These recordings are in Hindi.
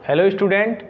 Hello student.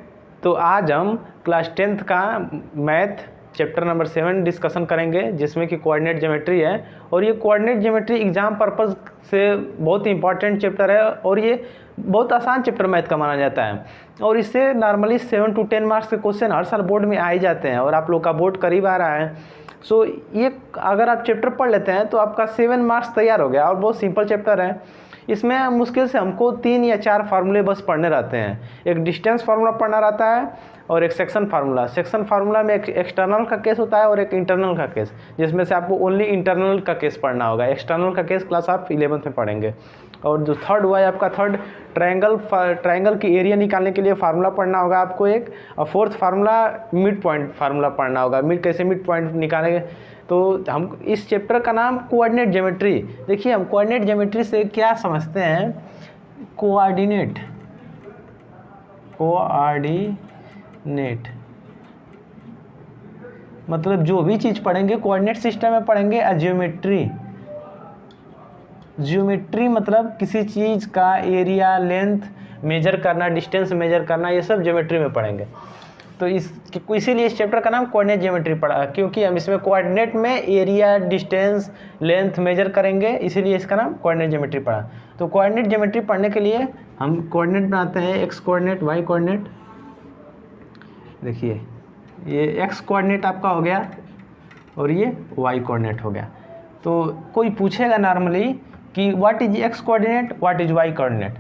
तो आज हम क्लास 10th का मैथ चैप्टर नंबर 7 डिस्कशन करेंगे, जिसमें कि कोऑर्डिनेट ज्योमेट्री है। और ये कोऑर्डिनेट ज्योमेट्री एग्जाम पर्पस से बहुत ही इंपॉर्टेंट चैप्टर है और ये बहुत आसान चैप्टर मैथ का माना जाता है। और इससे नॉर्मली 7 to 10 मार्क्स के क्वेश्चन हर साल बोर्ड में आ ही जाते हैं और आप लोग का बोर्ड करीब आ रहा है। सो ये अगर आप चैप्टर पढ़ लेते हैं तो आपका 7 मार्क्स तैयार हो गया और बहुत सिंपल चैप्टर है। इसमें मुश्किल से हमको 3 या 4 फार्मूले बस पढ़ने रहते हैं। एक डिस्टेंस फार्मूला पढ़ना रहता है और एक सेक्शन फार्मूला। सेक्शन फार्मूला में एक एक्सटर्नल का केस होता है और एक इंटरनल का केस, जिसमें से आपको ओनली इंटरनल का केस पढ़ना होगा। एक्सटर्नल का केस क्लास आप 11th में पढ़ेंगे। और जो थर्ड हुआ है आपका थर्ड ट्रायंगल की एरिया निकालने के लिए फार्मूला पढ़ना होगा आपको एक। और fourth formula mid point formula पढ़ना होगा। कैसे मिड पॉइंट निकालेंगे, तो हम इस चैप्टर का नाम कोऑर्डिनेट ज्योमेट्री। देखिए हम कोऑर्डिनेट ज्योमेट्री से क्या समझते हैं। कोऑर्डिनेट मतलब जो भी चीज़ पढ़ेंगे कोऑर्डिनेट सिस्टम में पढ़ेंगे। ज्योमेट्री मतलब किसी चीज़ का एरिया लेंथ मेजर करना, डिस्टेंस मेजर करना, ये सब ज्योमेट्री में पढ़ेंगे। तो इसीलिए इस चैप्टर का नाम कोऑर्डिनेट ज्योमेट्री पढ़ा, क्योंकि हम इसमें कोऑर्डिनेट में एरिया, डिस्टेंस, लेंथ मेजर करेंगे, इसीलिए इसका नाम कोऑर्डिनेट ज्योमेट्री पढ़ा। तो कोऑर्डिनेट ज्योमेट्री पढ़ने के लिए हम कोऑर्डिनेट बनाते हैं, एक्स कोऑर्डिनेट, वाई कोऑर्डिनेट। देखिए ये एक्स कोऑर्डिनेट आपका हो गया और ये वाई कोऑर्डिनेट हो गया। तो कोई पूछेगा नॉर्मली कि what is X coordinate, what is Y coordinate,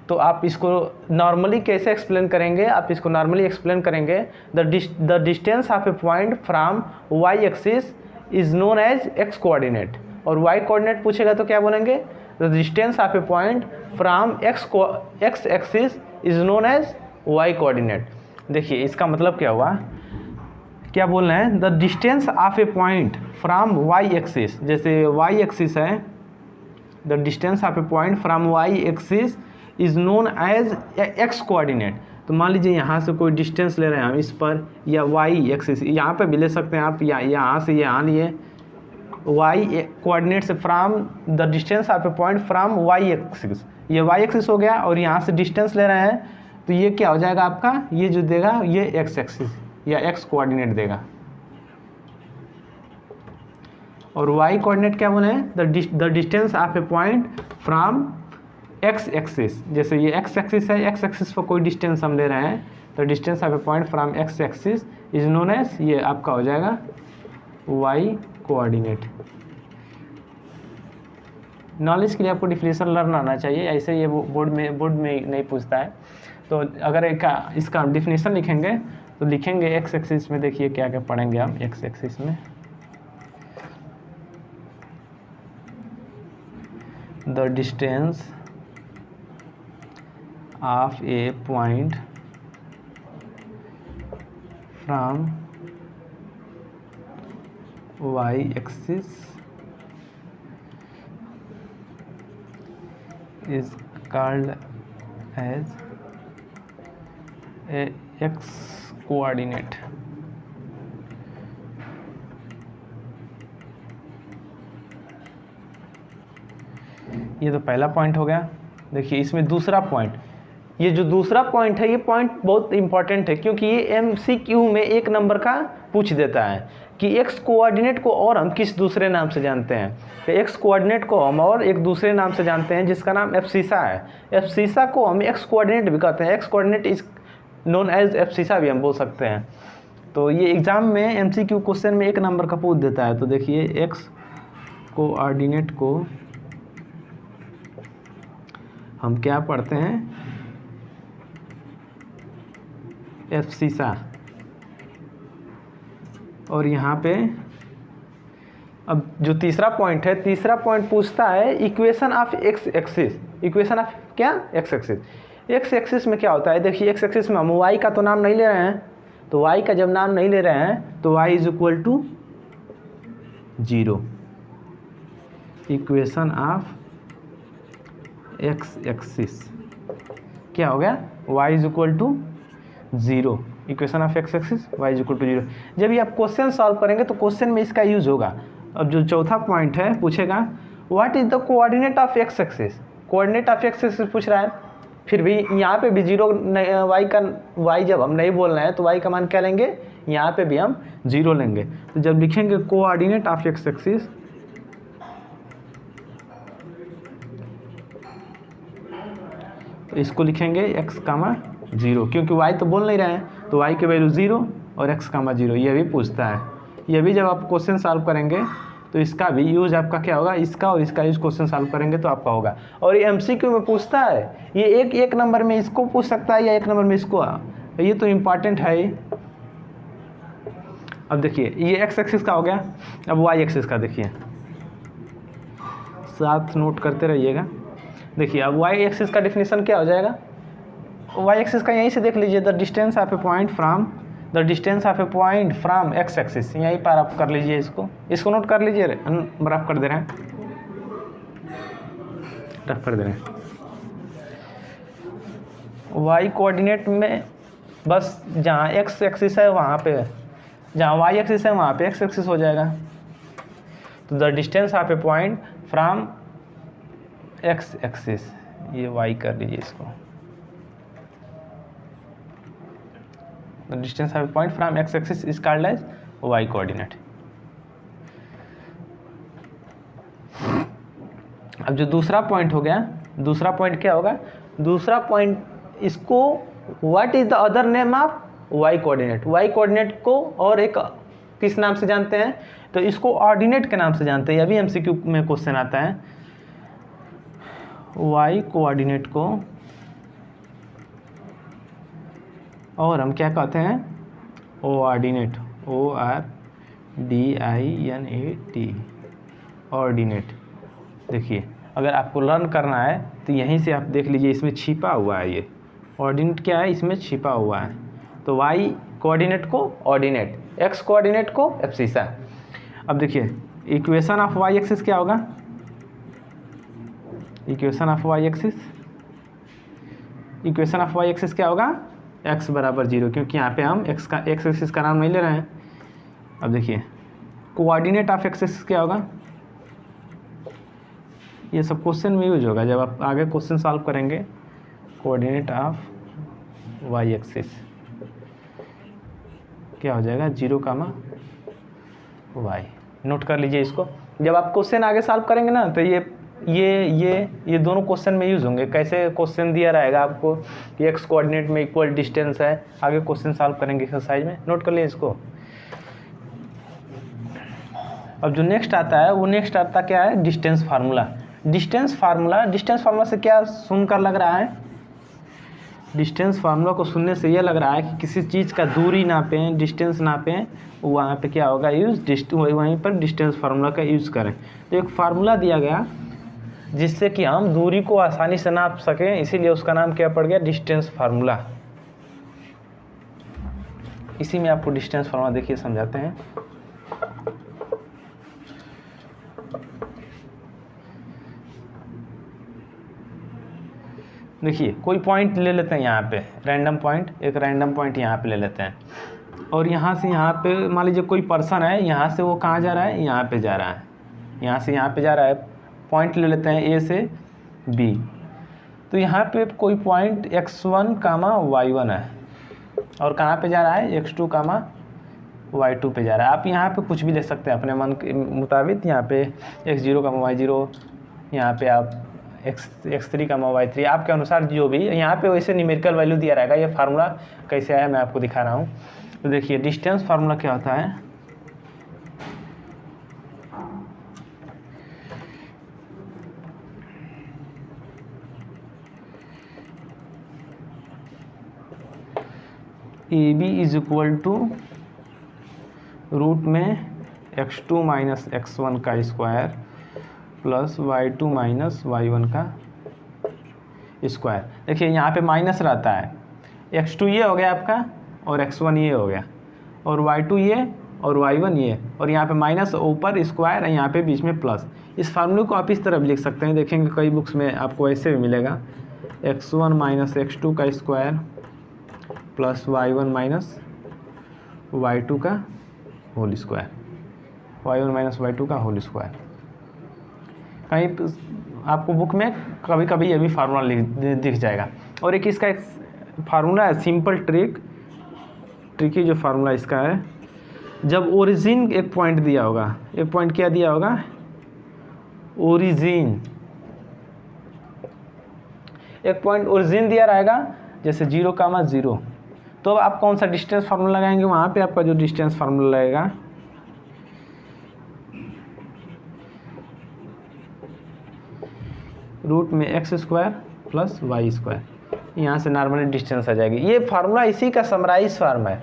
तो आप इसको नॉर्मली कैसे एक्सप्लेन करेंगे। आप इसको नॉर्मली एक्सप्लेन करेंगे, the distance of a point from Y axis is known as X coordinate. और वाई कोऑर्डिनेट पूछेगा तो क्या बोलेंगे, the distance of a point from X axis is known as Y coordinate. देखिए इसका मतलब क्या हुआ, क्या बोल रहे हैं, the distance of a point from Y axis. जैसे वाई एक्सिस है, the distance of a point from Y axis is known as X coordinate. तो मान लीजिए यहाँ से कोई डिस्टेंस ले रहे हैं हम इस पर, या वाई एक्सिस यहाँ पे भी ले सकते हैं आप, या यहाँ से यहाँ लिए वाई कोऑर्डिनेट से from the distance of a point from Y axis. ये वाई एक्सिस हो गया और यहाँ से डिस्टेंस ले रहे हैं, तो ये क्या हो जाएगा आपका, ये जो देगा ये एक्स एक्सिस या एक्स कोऑर्डिनेट देगा। और वाई कोऑर्डिनेट क्या बोले हैं, the distance of a point from X axis. जैसे ये एक्स एक्सिस है, एक्स एक्सिस पर कोई डिस्टेंस हम ले रहे हैं, तो distance of a point from X axis is known as, ये आपका हो जाएगा वाई कोऑर्डिनेट। नॉलेज के लिए आपको डिफिनेशन लर्न आना चाहिए, ऐसे ये बोर्ड में नहीं पूछता है। तो अगर इसका डिफिनेशन लिखेंगे तो लिखेंगे एक्स एक्सिस में, देखिए क्या क्या पढ़ेंगे हम एक्स एक्सिस में। The distance of a point from Y axis is called as a x coordinate। ये तो पहला पॉइंट हो गया। देखिए इसमें दूसरा पॉइंट, ये जो दूसरा पॉइंट है, ये पॉइंट बहुत इंपॉर्टेंट है, क्योंकि ये MCQ में 1 नंबर का पूछ देता है कि एक्स कोऑर्डिनेट को और हम किस दूसरे नाम से जानते हैं। तो एक्स कोऑर्डिनेट को हम और एक दूसरे नाम से जानते हैं, जिसका नाम एब्सिसा है। एब्सिसा को हम एक्स कोऑर्डिनेट भी कहते हैं, X coordinate is known as abscissa भी हम बोल सकते हैं। तो ये एग्जाम में MCQ क्वेश्चन में 1 नंबर का पूछ देता है। तो देखिए एक्स कोऑर्डिनेट को हम क्या पढ़ते हैं, एब्सिसा। और यहाँ पे अब जो तीसरा पॉइंट है, तीसरा पॉइंट पूछता है equation of X axis. Equation of क्या, एक्स एक्सिस। एक्स एक्सिस में क्या होता है, देखिए एक्स एक्सिस में हम वाई का तो नाम नहीं ले रहे हैं, तो वाई का जब नाम नहीं ले रहे हैं तो Y is equal to 0। Equation of X axis क्या हो गया, Y is equal to 0। Equation of X axis Y is equal to 0। जब ये आप क्वेश्चन सॉल्व करेंगे तो क्वेश्चन में इसका यूज होगा। अब जो चौथा पॉइंट है पूछेगा what is the coordinate of X axis. Coordinate of X axis पूछ रहा है, फिर भी यहाँ पे भी जीरो वाई जब हम नहीं बोल रहे हैं तो वाई का मान क्या लेंगे, यहाँ पे भी हम जीरो लेंगे। तो जब लिखेंगे कोऑर्डिनेट ऑफ एक्स एक्सिस, तो इसको लिखेंगे x कामा जीरो, क्योंकि y तो बोल नहीं रहे हैं तो y की वैल्यू जीरो और x कामा जीरो, ये भी पूछता है। ये भी जब आप क्वेश्चन सॉल्व करेंगे तो इसका भी यूज आपका क्या होगा, इसका और इसका यूज क्वेश्चन सॉल्व करेंगे तो आपका होगा। और ये MCQ में पूछता है, ये एक नंबर में इसको पूछ सकता है या एक नंबर में इसको, ये तो इम्पॉर्टेंट है। अब देखिए ये x एक्सिस का हो गया, अब y एक्सिस का देखिए, साथ नोट करते रहिएगा। देखिए अब y एक्सिस का डिफिनीशन क्या हो जाएगा, y एक्सिस का यहीं से देख लीजिए, the distance of a point from x axis, यहीं पर आप कर लीजिए, इसको नोट कर लीजिए, रफ कर दे रहे हैं, y कोऑर्डिनेट में बस जहाँ x एक्सिस है वहाँ पे, जहाँ y एक्सिस है वहाँ पे x एक्सिस हो जाएगा। तो the distance of a point from x axis, ये y कर लीजिए इसको, the distance of a point from x axis is called as y coordinate. अब जो दूसरा पॉइंट हो गया, दूसरा पॉइंट क्या होगा, दूसरा पॉइंट इसको what is the other name of y coordinate, y coordinate को और एक किस नाम से जानते हैं, तो इसको ऑर्डिनेट के नाम से जानते हैं। अभी MCQ में क्वेश्चन आता है, y कोऑर्डिनेट को और हम क्या कहते हैं, ऑर्डिनेट, ORDINAT, ऑर्डिनेट। देखिए अगर आपको लर्न करना है तो यहीं से आप देख लीजिए, इसमें छिपा हुआ है, ये ऑर्डिनेट क्या है, इसमें छिपा हुआ है। तो y कोऑर्डिनेट को ऑर्डिनेट, x कोऑर्डिनेट को एब्सिसा। अब देखिए इक्वेशन ऑफ y एक्सिस क्या होगा, इक्वेशन ऑफ y एक्सिस क्या होगा, x बराबर जीरो, क्योंकि यहाँ पे हम x एक्सिस का नाम नहीं ले रहे हैं। अब देखिए कोऑर्डिनेट ऑफ x एक्सिस क्या होगा, ये सब क्वेश्चन में यूज होगा जब आप आगे क्वेश्चन सॉल्व करेंगे। कोऑर्डिनेट ऑफ y एक्सिस क्या हो जाएगा, 0, y। नोट कर लीजिए इसको, जब आप क्वेश्चन आगे सॉल्व करेंगे ना तो ये दोनों क्वेश्चन में यूज़ होंगे। कैसे क्वेश्चन दिया रहेगा आपको कि एक्स कोऑर्डिनेट में इक्वल डिस्टेंस है, आगे क्वेश्चन सॉल्व करेंगे एक्सरसाइज में, नोट कर लिए इसको। अब जो नेक्स्ट आता है, वो नेक्स्ट आता क्या है, डिस्टेंस फार्मूला। डिस्टेंस फार्मूला से क्या सुनकर लग रहा है, डिस्टेंस फार्मूला को सुनने से ये लग रहा है कि किसी चीज़ का दूरी नापें, डिस्टेंस नापें, वहाँ पे क्या होगा यूज़, वहीं पर डिस्टेंस फार्मूला का यूज़ करें। तो एक फार्मूला दिया गया जिससे कि हम दूरी को आसानी से नाप सकें, इसीलिए उसका नाम क्या पड़ गया, डिस्टेंस फार्मूला। इसी में आपको डिस्टेंस फार्मूला देखिए समझाते हैं। देखिए कोई पॉइंट ले लेते हैं यहाँ पे, रैंडम पॉइंट, एक रैंडम पॉइंट यहाँ पे ले लेते हैं, और यहाँ से यहाँ पे मान लीजिए कोई पर्सन है, यहाँ से वो कहाँ जा रहा है, यहाँ पे जा रहा है, यहाँ से यहाँ पे जा रहा है। पॉइंट ले लेते हैं A से B, तो यहाँ पे कोई पॉइंट x1, y1 है, और कहाँ पे जा रहा है, x2, y2 पे जा रहा है। आप यहाँ पे कुछ भी ले सकते हैं अपने मन के मुताबिक, यहाँ पे x0, y0, यहाँ पे आप x3, y3, आपके अनुसार जो भी यहाँ पे वैसे न्यूमेरिकल वैल्यू दिया रहेगा। ये फार्मूला कैसे आया मैं आपको दिखा रहा हूँ। तो देखिए डिस्टेंस फार्मूला क्या होता है, AB is equal to root में x2 माइनस x1 का square plus y2 minus y1 का स्क्वायर। देखिए यहाँ पे माइनस रहता है, x2 ये हो गया आपका और x1 ये हो गया, और y2 ये और y1 ये, और यहाँ पे माइनस ऊपर स्क्वायर है, यहाँ पे बीच में प्लस। इस फार्मूले को आप इस तरह भी लिख सकते हैं, देखेंगे कई बुक्स में आपको ऐसे भी मिलेगा, x1 माइनस x2 का square plus y1 minus y2 का whole square, y1 minus y2 का होल स्क्वायर। कहीं आपको बुक में कभी कभी ये भी फार्मूला दिख जाएगा। और एक इसका एक फार्मूला है, सिंपल ट्रिकी जो फार्मूला इसका है, जब ओरिजिन एक पॉइंट दिया होगा, एक पॉइंट क्या दिया होगा, ओरिजिन, एक पॉइंट ओरिजिन दिया रहेगा जैसे 0, 0, तो अब आप कौन सा डिस्टेंस फार्मूला लगाएंगे, वहाँ पे आपका जो डिस्टेंस फार्मूला लगेगा रूट में x² + y², यहाँ से नॉर्मली डिस्टेंस आ जाएगी। ये फार्मूला इसी का समराइज फार्म है,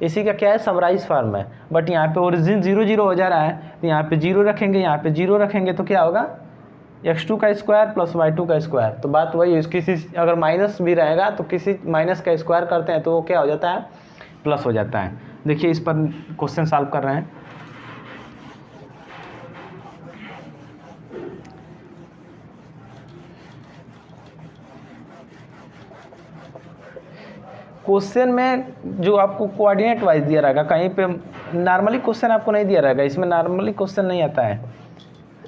इसी का क्या है, समराइज फार्म है। बट यहाँ पे ओरिजिन 0, 0 हो जा रहा है, तो यहाँ पे 0 रखेंगे, यहाँ पे 0 रखेंगे तो क्या होगा, x2 का स्क्वायर + y2 का स्क्वायर। तो बात वही है, किसी अगर माइनस भी रहेगा तो किसी माइनस का स्क्वायर करते हैं तो वो क्या हो जाता है, प्लस हो जाता है। देखिए इस पर क्वेश्चन सॉल्व कर रहे हैं। क्वेश्चन में जो आपको कोऑर्डिनेट वाइज दिया रहेगा, कहीं पे नॉर्मली क्वेश्चन आपको नहीं दिया रहेगा, इसमें नॉर्मली क्वेश्चन नहीं आता है।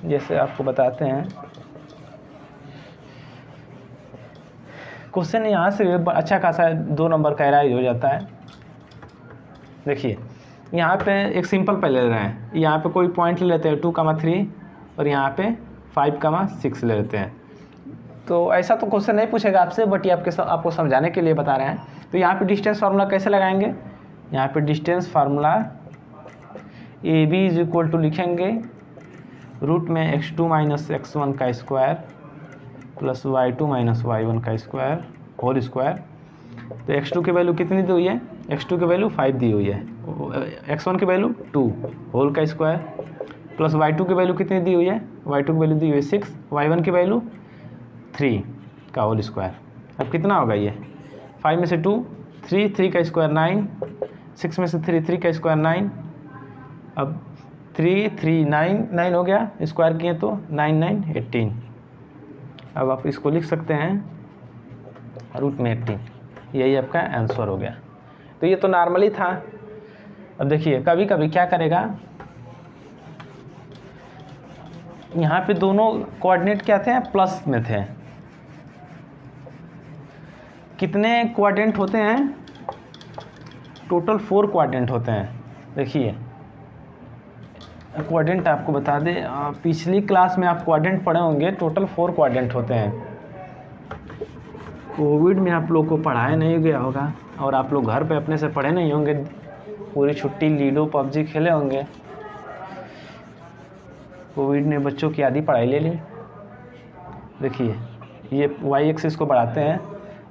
जैसे आपको बताते हैं, क्वेश्चन यहाँ से अच्छा खासा 2 नंबर का एराइज हो जाता है। देखिए यहाँ पे एक सिंपल पहले ले रहे हैं, यहाँ पे कोई पॉइंट ले लेते हैं 2, 3 और यहाँ पे 5, 6 ले लेते हैं। तो ऐसा तो क्वेश्चन नहीं पूछेगा आपसे, बट ये आपको समझाने के लिए बता रहे हैं। तो यहाँ पे डिस्टेंस फार्मूला कैसे लगाएंगे, यहाँ पे डिस्टेंस फार्मूला AB = लिखेंगे रूट में x2 - x1 का स्क्वायर + y2 - y1 का स्क्वायर होल स्क्वायर। तो x2 की वैल्यू कितनी दी हुई है, x2 की वैल्यू 5 दी हुई है, x1 की वैल्यू 2 होल का स्क्वायर प्लस y2 की वैल्यू कितनी दी हुई है, y2 की वैल्यू दी हुई है 6, y1 की वैल्यू 3 का होल स्क्वायर। अब कितना होगा ये, 5 में से 2 3, 3 का स्क्वायर 9, 6 में से 3, 3 का स्क्वायर 9, अब 3, 3, 9 हो गया, स्क्वायर किए तो 9, 9, 18। अब आप इसको लिख सकते हैं रूट में 18, यही आपका आंसर हो गया। तो ये तो नॉर्मली था। अब देखिए कभी कभी क्या करेगा, यहाँ पे दोनों कोऑर्डिनेट क्या थे, प्लस में थे। कितने कोऑर्डिनेट होते हैं, टोटल 4 कोऑर्डिनेट होते हैं। देखिए कोऑर्डिनेट आपको बता दें, पिछली क्लास में आप कोऑर्डिनेट पढ़े होंगे, टोटल 4 कोऑर्डिनेट होते हैं। कोविड में आप लोग को पढ़ाया नहीं गया होगा और आप लोग घर पे अपने से पढ़े नहीं होंगे, पूरी छुट्टी लीडो पबजी खेले होंगे। कोविड ने बच्चों की आधी पढ़ाई ले ली। देखिए ये y एक्सिस को बढ़ाते हैं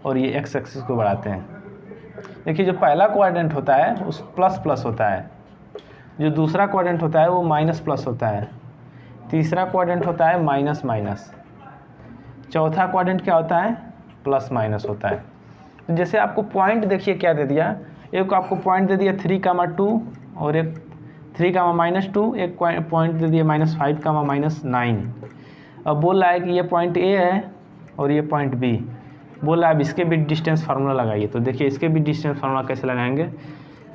और ये x एक्सिस को बढ़ाते हैं। देखिए जो पहला कोऑर्डिनेट होता है उस प्लस होता है, जो दूसरा कोऑर्डिनेट होता है वो माइनस होता है, तीसरा कोऑर्डिनेट होता है माइनस, चौथा कोऑर्डिनेट क्या होता है, प्लस होता है। तो जैसे आपको पॉइंट देखिए क्या दे दिया, एक आपको पॉइंट दे दिया 3, 2 और एक 3, -2, एक पॉइंट दे दिया -5, -9। अब बोल रहा है कि ये पॉइंट A है और ये पॉइंट B, बोल रहा है अब इसके भी डिस्टेंस फार्मूला लगाइए। तो देखिए इसके भी डिस्टेंस फार्मूला कैसे लगाएंगे,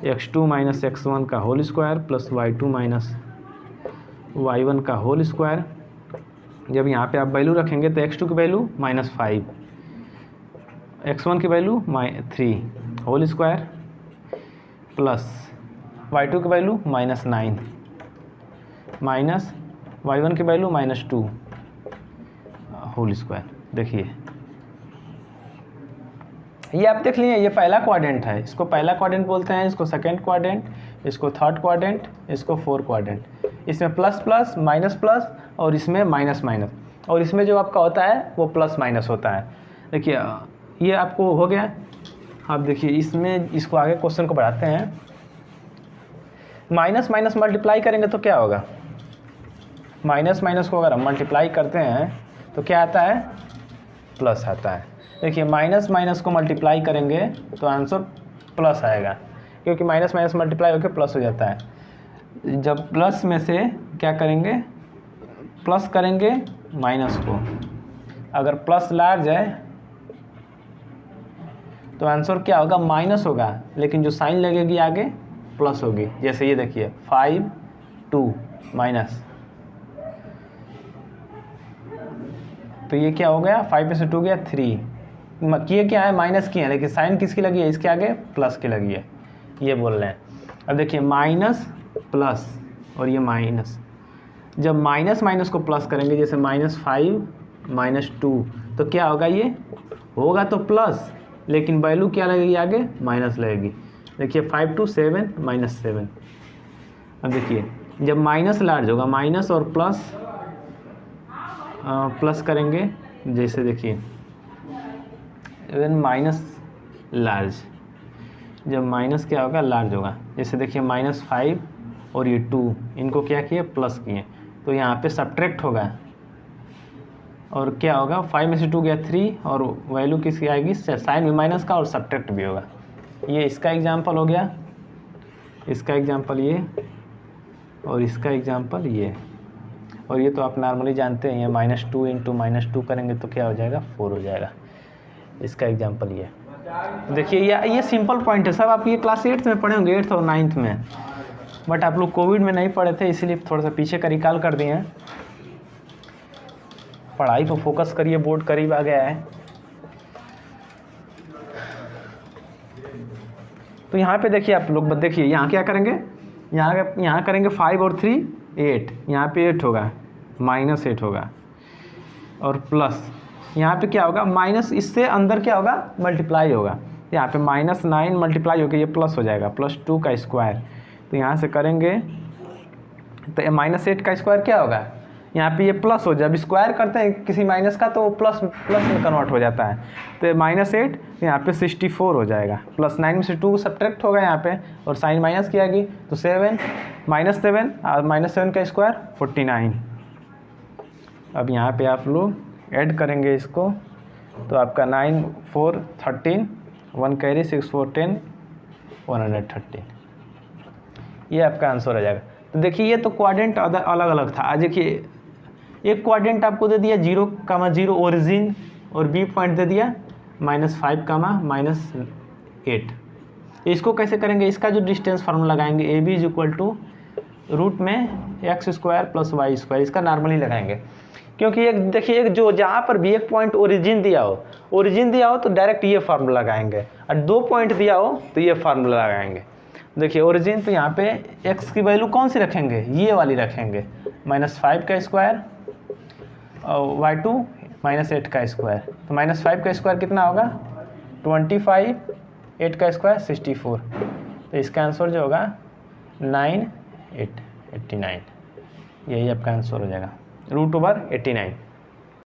x2 - x1 का whole square plus y2 - y1 का होल स्क्वायर। जब यहाँ पे आप वैल्यू रखेंगे तो x2 की वैल्यू -5, x1 की value 3 whole square plus y2 की वैल्यू -9 माइनस y1 की वैल्यू -2 होल स्क्वायर। देखिए ये आप देख लिए, ये पहला क्वाड्रेंट है, इसको पहला क्वाड्रेंट बोलते हैं, इसको सेकंड क्वाड्रेंट, इसको थर्ड क्वाड्रेंट, इसको फोर्थ क्वाड्रेंट। इसमें प्लस माइनस और इसमें माइनस और इसमें जो आपका होता है वो प्लस माइनस होता है। देखिए ये आपको हो गया। आप देखिए इसमें इसको आगे क्वेश्चन को बढ़ाते हैं, माइनस मल्टीप्लाई करेंगे तो क्या होगा, माइनस को अगर हम मल्टीप्लाई करते हैं तो क्या आता है, प्लस आता है। देखिए माइनस को मल्टीप्लाई करेंगे तो आंसर प्लस आएगा, क्योंकि माइनस मल्टीप्लाई होकर प्लस हो जाता है। जब प्लस में से क्या करेंगे, प्लस करेंगे माइनस को, अगर प्लस लार्ज है तो आंसर क्या होगा, माइनस होगा, लेकिन जो साइन लगेगी आगे प्लस होगी। जैसे ये देखिए 5, 2 माइनस, तो ये क्या हो गया, 5 में से 2 गया 3, किए क्या है, माइनस किए हैं, लेकिन साइन किसकी लगी है, इसके आगे प्लस की लगी है, ये बोल रहे हैं। अब देखिए माइनस प्लस और ये माइनस, जब माइनस माइनस को प्लस करेंगे, जैसे -5 -2, तो क्या होगा, ये होगा तो प्लस, लेकिन वैल्यू क्या लगेगी आगे, माइनस लगेगी। देखिए 5 2 7 -7। अब देखिए जब माइनस लार्ज होगा, माइनस और प्लस प्लस करेंगे, जैसे देखिए इवन माइनस लार्ज, जब माइनस क्या होगा, लार्ज होगा, जैसे देखिए -5 और ये 2, इनको क्या किए, प्लस किए, तो यहाँ पे सब्ट्रैक्ट होगा और क्या होगा, 5 में से 2 गया 3 और वैल्यू किसकी आएगी, साइन भी माइनस का और सब्ट्रैक्ट भी होगा। ये इसका एग्जांपल हो गया, इसका एग्जांपल ये, और इसका एग्जांपल ये, और ये तो आप नॉर्मली जानते हैं, ये -2 × -2 करेंगे तो क्या हो जाएगा, 4 हो जाएगा। इसका एग्जांपल ये देखिए, ये सिंपल पॉइंट है सब, आप ये क्लास 8th में पढ़े होंगे, 8th और 9th में, बट आप लोग कोविड में नहीं पढ़े थे, इसीलिए थोड़ा सा पीछे का रिकॉल कर दिए हैं। पढ़ाई पर फोकस करिए, बोर्ड करीब आ गया है। तो यहाँ पे देखिए आप लोग, देखिए यहाँ क्या करेंगे, यहाँ करेंगे 5 और 3 8, यहाँ पे 8 होगा, -8 होगा, और प्लस यहाँ पे क्या होगा, माइनस इससे अंदर क्या होगा, मल्टीप्लाई होगा, यहाँ पे -9 मल्टीप्लाई होकर ये प्लस हो जाएगा, +2 का स्क्वायर, तो यहाँ से करेंगे तो -8 का स्क्वायर क्या होगा, यहाँ पे ये प्लस हो जाए, जब स्क्वायर करते हैं किसी माइनस का तो प्लस में कन्वर्ट हो जाता है, तो -8 यहाँ पे 64 हो जाएगा, +9 में से 2 सब्ट्रैक्ट होगा यहाँ पे, और साइन माइनस की आएगी, तो 7 -7 और -7 का स्क्वायर 49। अब यहाँ पे आप लोग ऐड करेंगे इसको, तो आपका 9 4 13, 1 कैरी 6 4 10, 113, ये आपका आंसर आ जाएगा। तो देखिए ये तो क्वाड्रेंट अलग अलग था। आज देखिए एक क्वाड्रेंट आपको दे दिया 0,0 ओरिजिन, और बी पॉइंट दे दिया -5, -8। इसको कैसे करेंगे, इसका जो डिस्टेंस फार्मूला लगाएंगे, A B is equal to root में x² + y², इसका नॉर्मली लगाएंगे, क्योंकि एक देखिए एक जो जहाँ पर भी एक पॉइंट ओरिजिन दिया हो तो डायरेक्ट ये फार्मूला लगाएंगे, और 2 पॉइंट दिया हो तो ये फार्मूला लगाएंगे। देखिए ओरिजिन, तो यहाँ पे x की वैल्यू कौन सी रखेंगे, ये वाली रखेंगे, -5 का स्क्वायर और y2 -8 का स्क्वायर, तो -5 का स्क्वायर कितना होगा 25, 8 का स्क्वायर 64, तो इसका आंसर जो होगा 9 8 89, यही आपका आंसर हो जाएगा, √89।